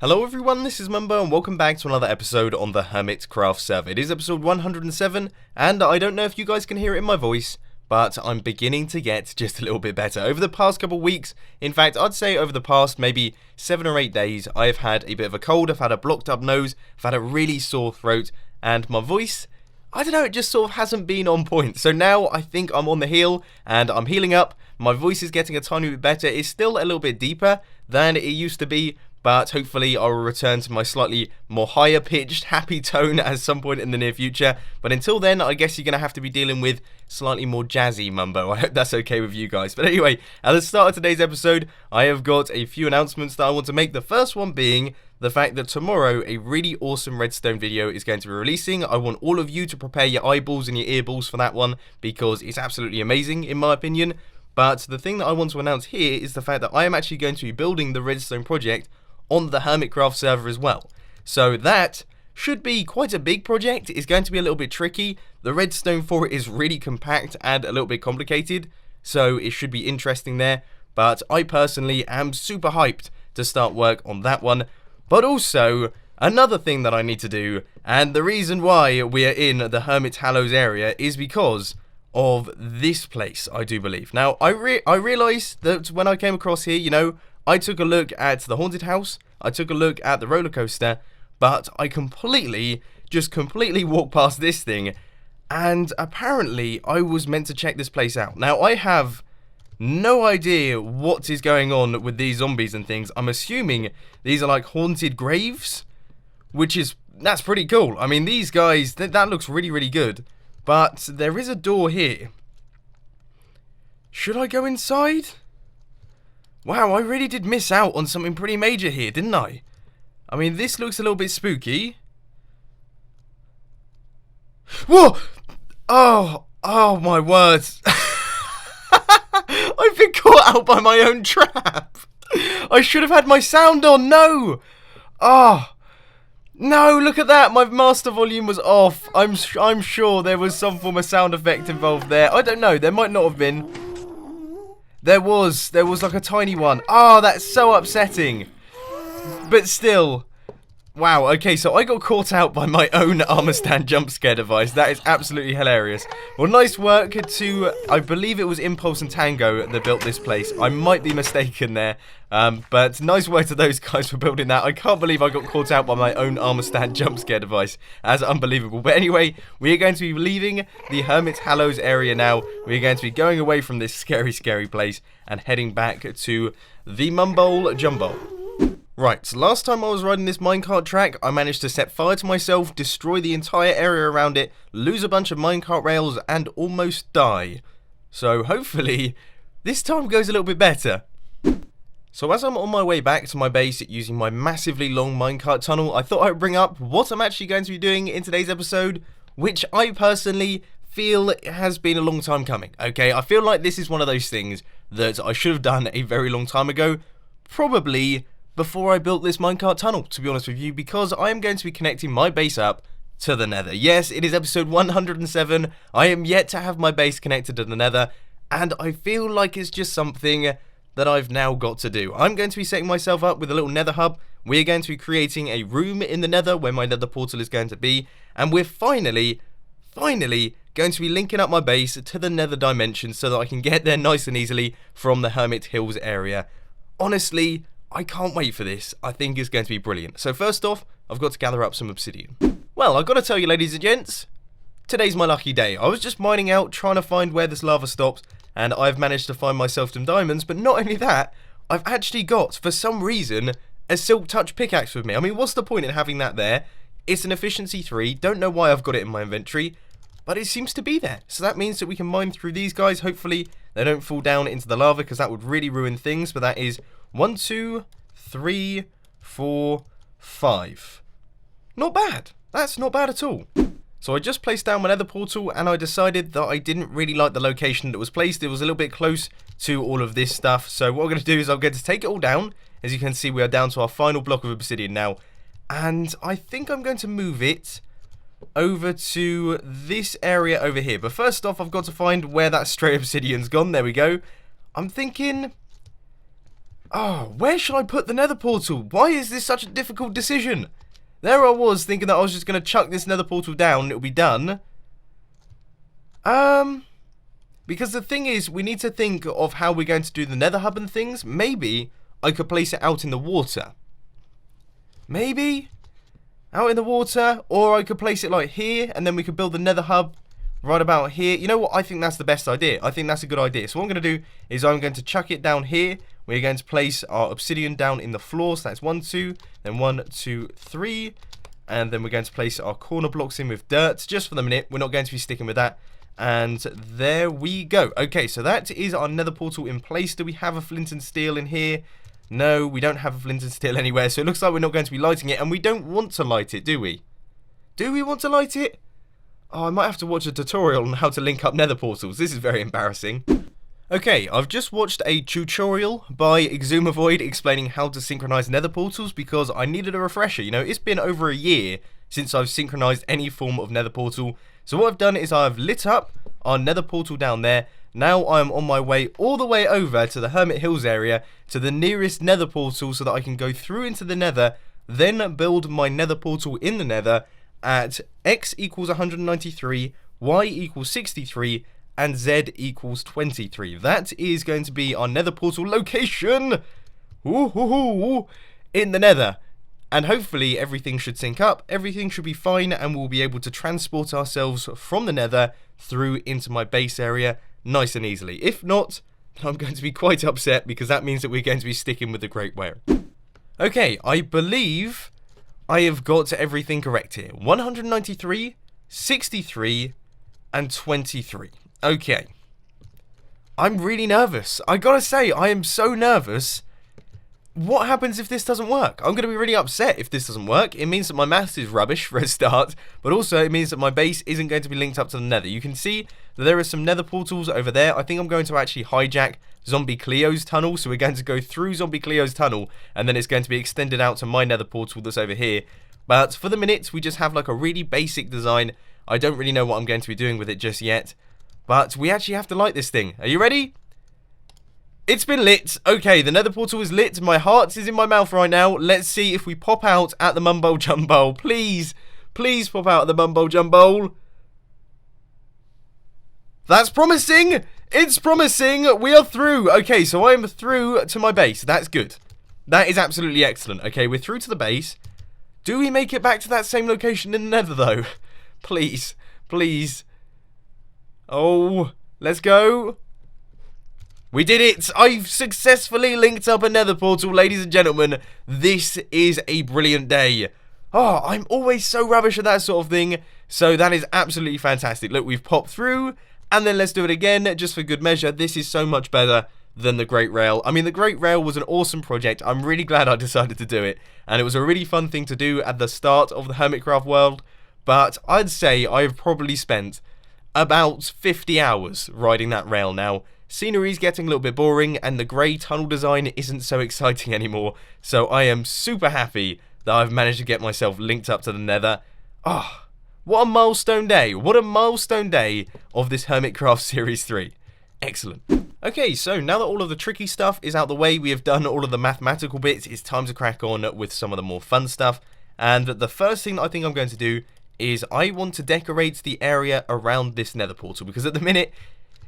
Hello everyone, this is Mumbo and welcome back to another episode on the Hermitcraft server. It is episode 107 and I don't know if you guys can hear it in my voice, but I'm beginning to get just a little bit better. Over the past couple of weeks, in fact I'd say over the past maybe 7 or 8 days, I've had a bit of a cold, I've had a blocked up nose, I've had a really sore throat, and my voice, I don't know, it just sort of hasn't been on point. So now I think I'm on the heal and I'm healing up. My voice is getting a tiny bit better. It's still a little bit deeper than it used to be, but hopefully I will return to my slightly more higher pitched happy tone at some point in the near future. But until then, I guess you're going to have to be dealing with slightly more jazzy Mumbo. I hope that's okay with you guys. But anyway, at the start of today's episode, I have got a few announcements that I want to make. The first one being the fact that tomorrow a really awesome redstone video is going to be releasing. I want all of you to prepare your eyeballs and your earballs for that one because it's absolutely amazing in my opinion. But the thing that I want to announce here is the fact that I am actually going to be building the Redstone Project on the Hermitcraft server as well. So that should be quite a big project. It's going to be a little bit tricky. The redstone for it is really compact and a little bit complicated, so it should be interesting there. But I personally am super hyped to start work on that one. But also, another thing that I need to do, and the reason why we are in the Hermit Hallows area is because of this place, I do believe. Now, I realised that when I came across here, you know, I took a look at the haunted house, I took a look at the roller coaster, but I completely walked past this thing, and apparently I was meant to check this place out. Now, I have no idea what is going on with these zombies and things. I'm assuming these are like haunted graves, that's pretty cool. I mean, these guys, that looks really, really good, but there is a door here. Should I go inside? Wow, I really did miss out on something pretty major here, didn't I? I mean, this looks a little bit spooky. Whoa! Oh my words. I've been caught out by my own trap. I should have had my sound on, no! Oh, no, look at that, my master volume was off. I'm sure there was some form of sound effect involved there. I don't know, there might not have been. There was like a tiny one. Oh, that's so upsetting. But still. Wow, okay, so I got caught out by my own armor stand jump scare device. That is absolutely hilarious. Well, nice work to, I believe it was Impulse and Tango that built this place. I might be mistaken there. But nice work to those guys for building that. I can't believe I got caught out by my own armor stand jump scare device. That's unbelievable. But anyway, we are going to be leaving the Hermit Hallows area now. We are going to be going away from this scary, scary place and heading back to the Mumble Jumbo. Right, so last time I was riding this minecart track, I managed to set fire to myself, destroy the entire area around it, lose a bunch of minecart rails, and almost die. So hopefully, this time goes a little bit better. So as I'm on my way back to my base using my massively long minecart tunnel, I thought I'd bring up what I'm actually going to be doing in today's episode, which I personally feel has been a long time coming. Okay, I feel like this is one of those things that I should have done a very long time ago, probably before I built this minecart tunnel, to be honest with you, because I am going to be connecting my base up to the Nether. Yes, it is episode 107. I am yet to have my base connected to the Nether, and I feel like it's just something that I've now got to do. I'm going to be setting myself up with a little Nether hub. We're going to be creating a room in the Nether where my Nether portal is going to be, and we're finally going to be linking up my base to the Nether dimension so that I can get there nice and easily from the Hermit Hills area. Honestly, I can't wait for this. I think it's going to be brilliant. So first off, I've got to gather up some obsidian. Well, I've got to tell you, ladies and gents, today's my lucky day. I was just mining out, trying to find where this lava stops, and I've managed to find myself some diamonds, but not only that, I've actually got, for some reason, a Silk Touch pickaxe with me. I mean, what's the point in having that there? It's an efficiency 3, don't know why I've got it in my inventory, but it seems to be there. So that means that we can mine through these guys. Hopefully, they don't fall down into the lava, because that would really ruin things, but that is 1, 2, 3, 4, 5. Not bad. That's not bad at all. So I just placed down my Nether portal and I decided that I didn't really like the location that was placed. It was a little bit close to all of this stuff. So what I'm going to do is I'm going to take it all down. As you can see, we are down to our final block of obsidian now. And I think I'm going to move it over to this area over here. But first off, I've got to find where that stray obsidian's gone. There we go. I'm thinking Oh, where should I put the nether portal? Why is this such a difficult decision? There I was thinking that I was just going to chuck this nether portal down and it'll be done. Because the thing is, we need to think of how we're going to do the nether hub and things. Maybe I could place it out in the water. Maybe out in the water, or I could place it like here, and then we could build the nether hub right about here. You know what? I think that's the best idea. I think that's a good idea. So what I'm going to do is I'm going to chuck it down here. We're going to place our obsidian down in the floor. So that's 1, 2, then 1, 2, 3. And then we're going to place our corner blocks in with dirt. Just for the minute. We're not going to be sticking with that. And there we go. Okay, so that is our nether portal in place. Do we have a flint and steel in here? No, we don't have a flint and steel anywhere. So it looks like we're not going to be lighting it. And we don't want to light it, do we? Do we want to light it? Oh, I might have to watch a tutorial on how to link up nether portals. This is very embarrassing. Okay, I've just watched a tutorial by Exumavoid explaining how to synchronize nether portals because I needed a refresher. You know, it's been over a year since I've synchronized any form of nether portal. So what I've done is I've lit up our nether portal down there. Now I'm on my way all the way over to the Hermit Hills area to the nearest nether portal so that I can go through into the nether, then build my nether portal in the nether at x equals 193, y equals 63, and z equals 23. That is going to be our nether portal location in the nether. And hopefully everything should sync up, everything should be fine, and we'll be able to transport ourselves from the nether through into my base area nice and easily. If not, then I'm going to be quite upset because that means that we're going to be sticking with the Great Whale. Okay, I believe I have got everything correct here. 193, 63, and 23. Okay. I'm really nervous. I gotta say, I am so nervous. What happens if this doesn't work? I'm going to be really upset if this doesn't work. It means that my maths is rubbish for a start, but also it means that my base isn't going to be linked up to the nether. You can see that there are some nether portals over there. I think I'm going to actually hijack Zombie Cleo's tunnel, so we're going to go through Zombie Cleo's tunnel, and then it's going to be extended out to my nether portal that's over here. But for the minute, we just have like a really basic design. I don't really know what I'm going to be doing with it just yet, but we actually have to light this thing. Are you ready? It's been lit. Okay, the nether portal is lit. My heart is in my mouth right now. Let's see if we pop out at the Mumbo Jumbo. Please, please pop out at the Mumbo Jumbo. That's promising. It's promising. We are through. Okay, so I am through to my base. That's good. That is absolutely excellent. Okay, we're through to the base. Do we make it back to that same location in the nether, though? Please, please. Oh, let's go. We did it! I've successfully linked up a nether portal, ladies and gentlemen. This is a brilliant day. Oh, I'm always so rubbish at that sort of thing. So that is absolutely fantastic. Look, we've popped through, and then let's do it again, just for good measure. This is so much better than the Great Rail. I mean, the Great Rail was an awesome project. I'm really glad I decided to do it. And it was a really fun thing to do at the start of the Hermitcraft world. But I'd say I've probably spent about 50 hours riding that rail now. Scenery's getting a little bit boring, and the grey tunnel design isn't so exciting anymore, so I am super happy that I've managed to get myself linked up to the nether. Ah, oh, what a milestone day. What a milestone day of this Hermitcraft Series 3. Excellent. Okay, so now that all of the tricky stuff is out the way, we have done all of the mathematical bits, it's time to crack on with some of the more fun stuff. And the first thing that I think I'm going to do is I want to decorate the area around this nether portal, because at the minute,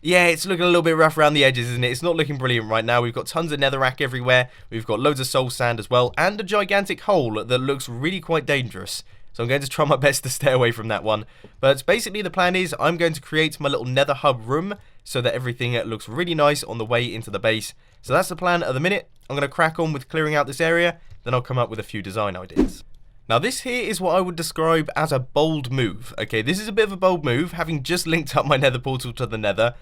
yeah, it's looking a little bit rough around the edges, isn't it? It's not looking brilliant right now. We've got tons of netherrack everywhere. We've got loads of soul sand as well, and a gigantic hole that looks really quite dangerous. So I'm going to try my best to stay away from that one. But basically the plan is I'm going to create my little nether hub room so that everything looks really nice on the way into the base. So that's the plan at the minute. I'm going to crack on with clearing out this area, then I'll come up with a few design ideas. Now this here is what I would describe as a bold move. Okay, this is a bit of a bold move, having just linked up my nether portal to the nether.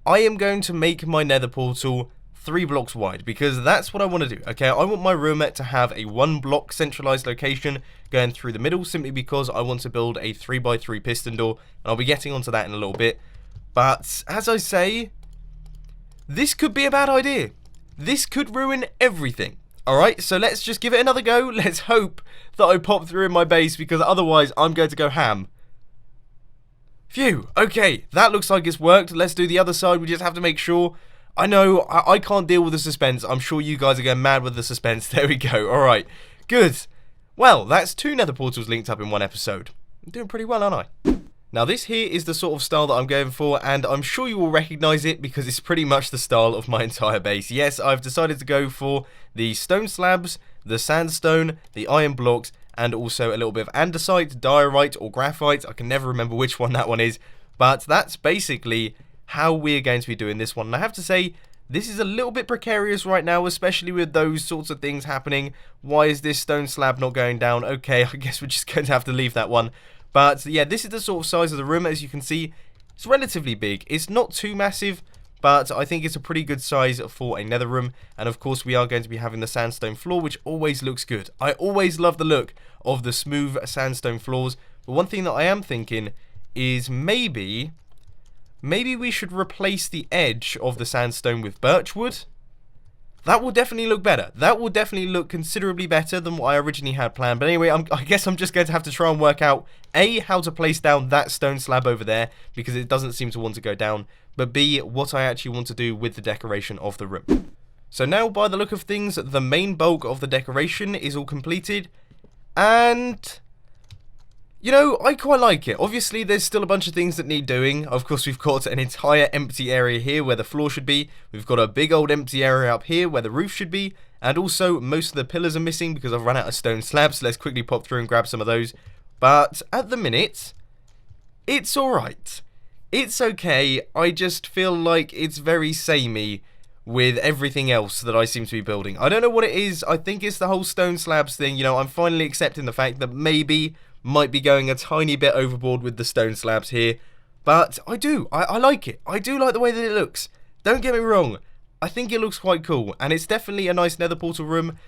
I am going to make my nether portal 3 blocks wide, because that's what I want to do. Okay, I want my room to have a 1 block centralized location going through the middle, simply because I want to build a 3x3 piston door, and I'll be getting onto that in a little bit. But as I say, this could be a bad idea. This could ruin everything. Alright, so let's just give it another go. Let's hope that I pop through in my base, because otherwise I'm going to go ham. Phew, okay, that looks like it's worked. Let's do the other side. We just have to make sure. I know, I can't deal with the suspense. I'm sure you guys are going mad with the suspense. There we go. Alright, good. Well, that's 2 nether portals linked up in one episode. I'm doing pretty well, aren't I? Now, this here is the sort of style that I'm going for, and I'm sure you will recognise it because it's pretty much the style of my entire base. Yes, I've decided to go for the stone slabs, the sandstone, the iron blocks, and also a little bit of andesite, diorite, or graphite. I can never remember which one that one is, but that's basically how we're going to be doing this one. And I have to say, this is a little bit precarious right now, especially with those sorts of things happening. Why is this stone slab not going down? Okay, I guess we're just going to have to leave that one. But yeah, this is the sort of size of the room. As you can see, it's relatively big. It's not too massive, but I think it's a pretty good size for a nether room. And of course, we are going to be having the sandstone floor, which always looks good. I always love the look of the smooth sandstone floors. But one thing that I am thinking is maybe we should replace the edge of the sandstone with birchwood. That will definitely look better. That will definitely look considerably better than what I originally had planned. But anyway, I guess I'm just going to have to try and work out, A, how to place down that stone slab over there, because it doesn't seem to want to go down, but B, what I actually want to do with the decoration of the room. So now, by the look of things, the main bulk of the decoration is all completed, and you know, I quite like it. Obviously, there's still a bunch of things that need doing. Of course, we've got an entire empty area here where the floor should be. We've got a big old empty area up here where the roof should be. And also, most of the pillars are missing because I've run out of stone slabs. So let's quickly pop through and grab some of those. But at the minute, it's alright. It's okay. I just feel like it's very samey with everything else that I seem to be building. I don't know what it is. I think it's the whole stone slabs thing. You know, I'm finally accepting the fact that maybe might be going a tiny bit overboard with the stone slabs here, but I like it. I do like the way that it looks. Don't get me wrong, I think it looks quite cool, and it's definitely a nice nether portal room,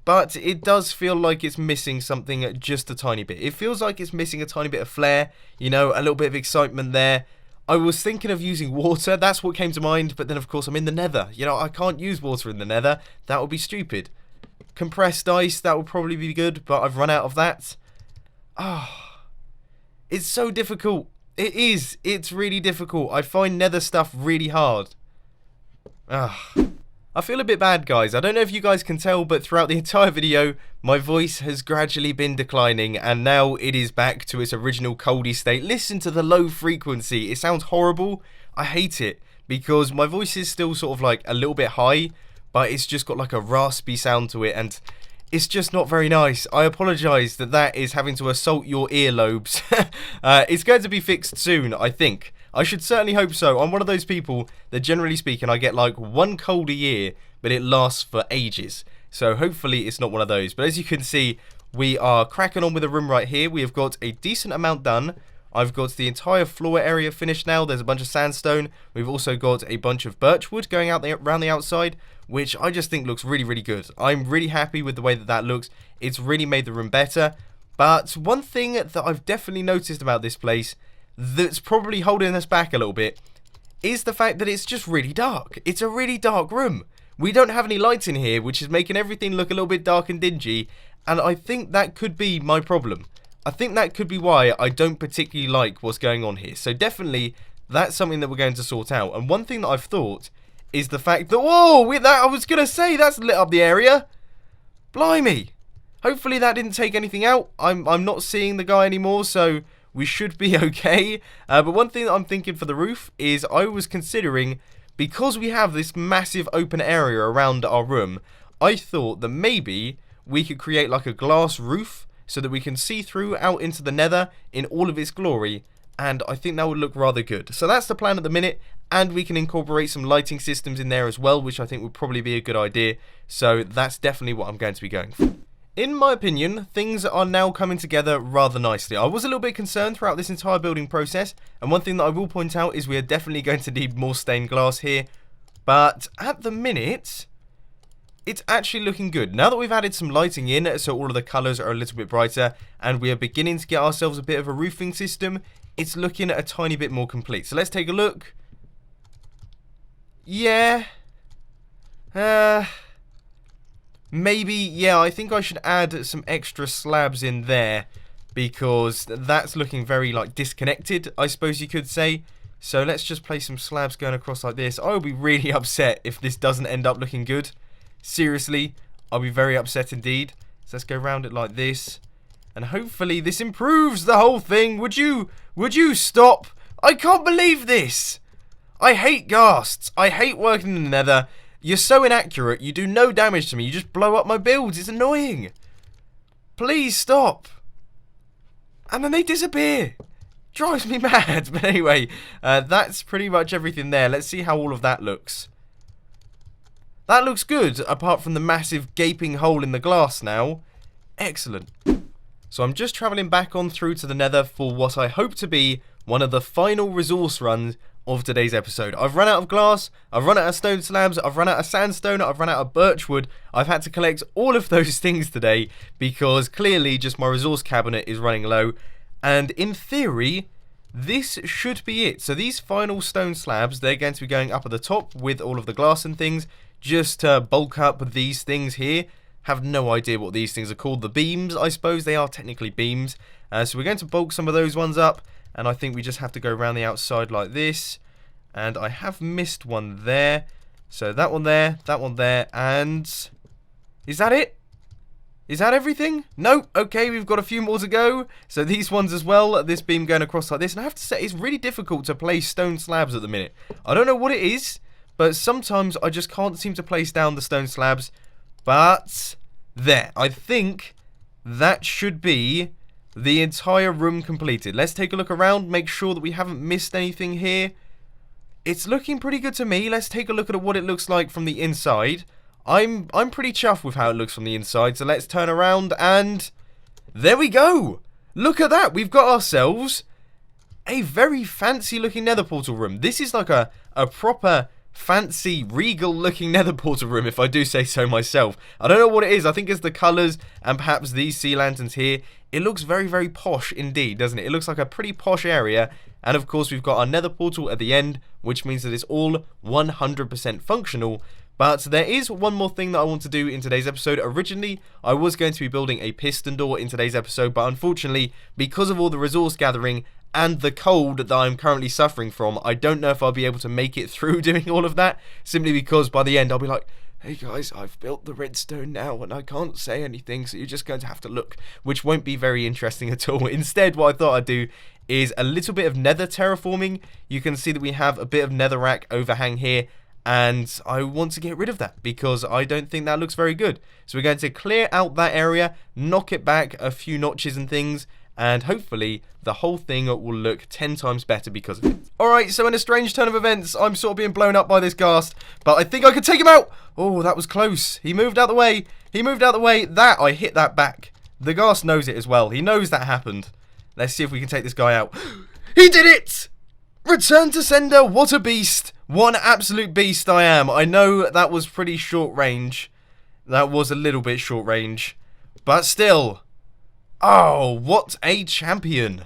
but it does feel like it's missing something just a tiny bit. It feels like it's missing a tiny bit of flair, you know, a little bit of excitement there. I was thinking of using water, that's what came to mind, but then of course I'm in the nether. You know, I can't use water in the nether, that would be stupid. Compressed ice, that would probably be good, but I've run out of that. Ah, it's so difficult. It is. It's really difficult. I find nether stuff really hard. I feel a bit bad, guys. I don't know if you guys can tell, but throughout the entire video, my voice has gradually been declining, and now it is back to its original coldy state. Listen to the low frequency. It sounds horrible. I hate it, because my voice is still sort of like a little bit high, but it's just got like a raspy sound to it, and it's just not very nice. I apologise that is having to assault your earlobes. It's going to be fixed soon, I think. I should certainly hope so. I'm one of those people that, generally speaking, I get like one cold a year, but it lasts for ages. So hopefully it's not one of those. But as you can see, we are cracking on with the room right here. We have got a decent amount done. I've got the entire floor area finished now. There's a bunch of sandstone. We've also got a bunch of birchwood going out there around the outside, which I just think looks really, really good. I'm really happy with the way that looks. It's really made the room better. But one thing that I've definitely noticed about this place that's probably holding us back a little bit is the fact that it's just really dark. It's a really dark room. We don't have any lights in here, which is making everything look a little bit dark and dingy. And I think that could be my problem. I think that could be why I don't particularly like what's going on here. So definitely, that's something that we're going to sort out. And one thing that I've thought is the fact that, whoa, I was going to say, that's lit up the area. Blimey. Hopefully that didn't take anything out. I'm not seeing the guy anymore, so we should be okay. But one thing that I'm thinking for the roof is I was considering, because we have this massive open area around our room, I thought that maybe we could create like a glass roof so that we can see through out into the nether in all of its glory, and I think that would look rather good. So that's the plan at the minute, and we can incorporate some lighting systems in there as well, which I think would probably be a good idea. So that's definitely what I'm going to be going for. In my opinion, things are now coming together rather nicely. I was a little bit concerned throughout this entire building process, and one thing that I will point out is we are definitely going to need more stained glass here, but at the minute, it's actually looking good. Now that we've added some lighting in, so all of the colours are a little bit brighter, and we are beginning to get ourselves a bit of a roofing system, it's looking a tiny bit more complete. So let's take a look. Yeah. Maybe, yeah, I think I should add some extra slabs in there, because that's looking very, like, disconnected, I suppose you could say. So let's just place some slabs going across like this. I will be really upset if this doesn't end up looking good. Seriously, I'll be very upset indeed. So let's go around it like this. And hopefully this improves the whole thing. Would you stop? I can't believe this. I hate ghasts. I hate working in the Nether. You're so inaccurate. You do no damage to me. You just blow up my builds. It's annoying. Please stop. And then they disappear. Drives me mad. But anyway, that's pretty much everything there. Let's see how all of that looks. That looks good, apart from the massive gaping hole in the glass now. Excellent. So I'm just travelling back on through to the Nether for what I hope to be one of the final resource runs of today's episode. I've run out of glass, I've run out of stone slabs, I've run out of sandstone, I've run out of birchwood. I've had to collect all of those things today because clearly just my resource cabinet is running low. And in theory, this should be it. So these final stone slabs, they're going to be going up at the top with all of the glass and things, just to bulk up these things here. Have no idea what these things are called. The beams, I suppose they are technically beams. So we're going to bulk some of those ones up. And I think we just have to go around the outside like this. And I have missed one there. So that one there, and... is that it? Is that everything? No. Okay, we've got a few more to go. So these ones as well, this beam going across like this. And I have to say, it's really difficult to place stone slabs at the minute. I don't know what it is, but sometimes I just can't seem to place down the stone slabs. But there, I think that should be the entire room completed. Let's take a look around, make sure that we haven't missed anything here. It's looking pretty good to me. Let's take a look at what it looks like from the inside. I'm pretty chuffed with how it looks from the inside, so let's turn around and there we go. Look at that. We've got ourselves a very fancy looking nether portal room. This is like a proper fancy, regal looking nether portal room, if I do say so myself. I don't know what it is. I think it's the colours and perhaps these sea lanterns here. It looks very, very posh indeed, doesn't it? It looks like a pretty posh area. And of course, we've got our nether portal at the end, which means that it's all 100% functional. But there is one more thing that I want to do in today's episode. Originally, I was going to be building a piston door in today's episode, but unfortunately, because of all the resource gathering and the cold that I'm currently suffering from, I don't know if I'll be able to make it through doing all of that, simply because by the end I'll be like, hey guys, I've built the redstone now and I can't say anything, so you're just going to have to look, which won't be very interesting at all. Instead, what I thought I'd do is a little bit of nether terraforming. You can see that we have a bit of netherrack overhang here, and I want to get rid of that because I don't think that looks very good. So we're going to clear out that area, knock it back a few notches and things, and hopefully the whole thing will look 10 times better because of it. Alright, so in a strange turn of events, I'm sort of being blown up by this ghast, but I think I could take him out! Oh, that was close. He moved out the way. He moved out the way. That, I hit that back. The ghast knows it as well. He knows that happened. Let's see if we can take this guy out. He did it! Return to sender, what a beast. What an absolute beast I am. I know that was pretty short range. That was a little bit short range. But still... oh, what a champion.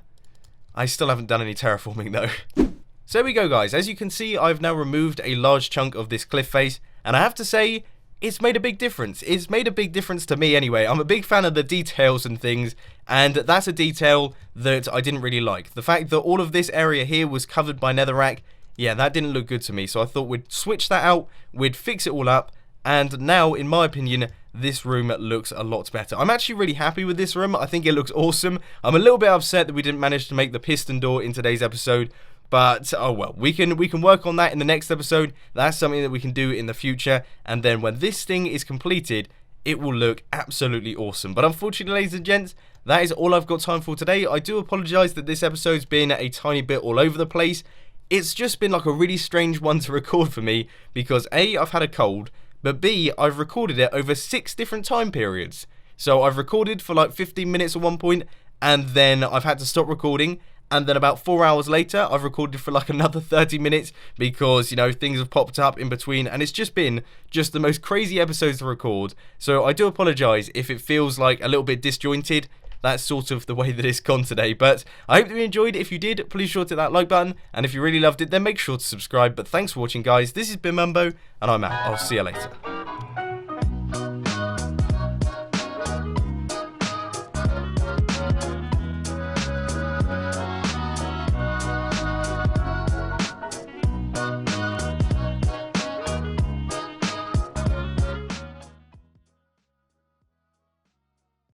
I still haven't done any terraforming though. So there we go guys. As you can see, I've now removed a large chunk of this cliff face. And I have to say, it's made a big difference. It's made a big difference to me anyway. I'm a big fan of the details and things. And that's a detail that I didn't really like. The fact that all of this area here was covered by netherrack. Yeah, that didn't look good to me. So I thought we'd switch that out. We'd fix it all up. And now, in my opinion, this room looks a lot better. I'm actually really happy with this room. I think it looks awesome. I'm a little bit upset that we didn't manage to make the piston door in today's episode. But, oh well, we can work on that in the next episode. That's something that we can do in the future. And then when this thing is completed, it will look absolutely awesome. But unfortunately, ladies and gents, that is all I've got time for today. I do apologise that this episode's been a tiny bit all over the place. It's just been like a really strange one to record for me. Because A, I've had a cold. But B, I've recorded it over 6 different time periods. So I've recorded for like 15 minutes at one point, and then I've had to stop recording, and then about 4 hours later, I've recorded for like another 30 minutes because, you know, things have popped up in between, and it's just been the most crazy episodes to record. So I do apologise if it feels like a little bit disjointed. That's sort of the way that it's gone today. But I hope that you enjoyed. If you did, please sure to hit that like button. And if you really loved it, then make sure to subscribe. But thanks for watching, guys. This has been Mumbo, and I'm out. I'll see you later.